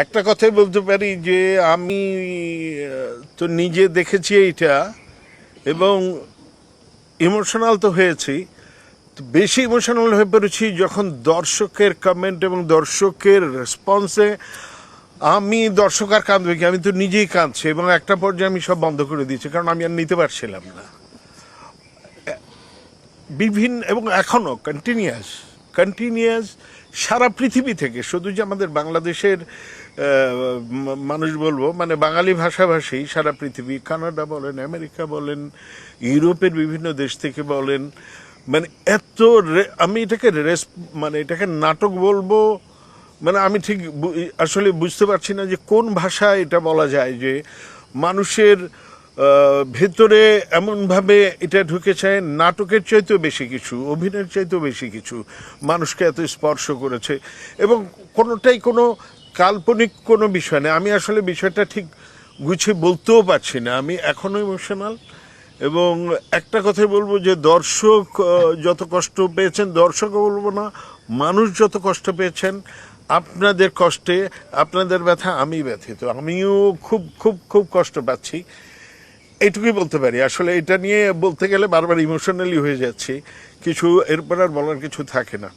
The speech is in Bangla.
একটা কথাই বলতে পারি যে আমি তো নিজে দেখেছি এইটা, এবং ইমোশনাল তো হয়েছি। তো বেশি ইমোশনাল হয়ে পড়েছি যখন দর্শকের কমেন্ট এবং দর্শকের রেসপন্সে আমি দর্শক আর কাঁদবে কি, আমি তো নিজেই কাঁদছি, এবং একটা পর্যায়ে আমি সব বন্ধ করে দিয়েছি, কারণ আমি আর নিতে পারছিলাম না। বিভিন্ন এবং এখনও কন্টিনিউয়াস সারা পৃথিবী থেকে, শুধু যে আমাদের বাংলাদেশের মানুষ বলবো, মানে বাঙালি ভাষাভাষী সারা পৃথিবী, কানাডা বলেন, আমেরিকা বলেন, ইউরোপের বিভিন্ন দেশ থেকে বলেন, মানে এত আমি এটাকে মানে এটাকে নাটক বলবো, মানে আমি ঠিক আসলে বুঝতে পারছি না যে কোন ভাষায় এটা বলা যায় যে মানুষের ভেতরে এমনভাবে এটা ঢুকেছে, নাটকের চাইতেও বেশি কিছু, অভিনয়ের চাইতেও বেশি কিছু মানুষকে এত স্পর্শ করেছে, এবং কোনোটাই কোনো কাল্পনিক কোনো বিষয় নেই। আমি আসলে বিষয়টা ঠিক গুছিয়ে বলতেও পারছি না, আমি এখনও ইমোশনাল। এবং একটা কথাই বলবো যে দর্শক যত কষ্ট পেয়েছেন, দর্শকও বলবো না, মানুষ যত কষ্ট পেয়েছেন, আপনাদের কষ্টে, আপনাদের ব্যথা আমি ব্যথিত, আমিও খুব খুব খুব কষ্ট পাচ্ছি। এইটুকুই বলতে পারি। আসলে এটা নিয়ে বলতে গেলে বারবার ইমোশনালি হয়ে যাচ্ছি, কিছু এরপর আর বলার কিছু থাকে না।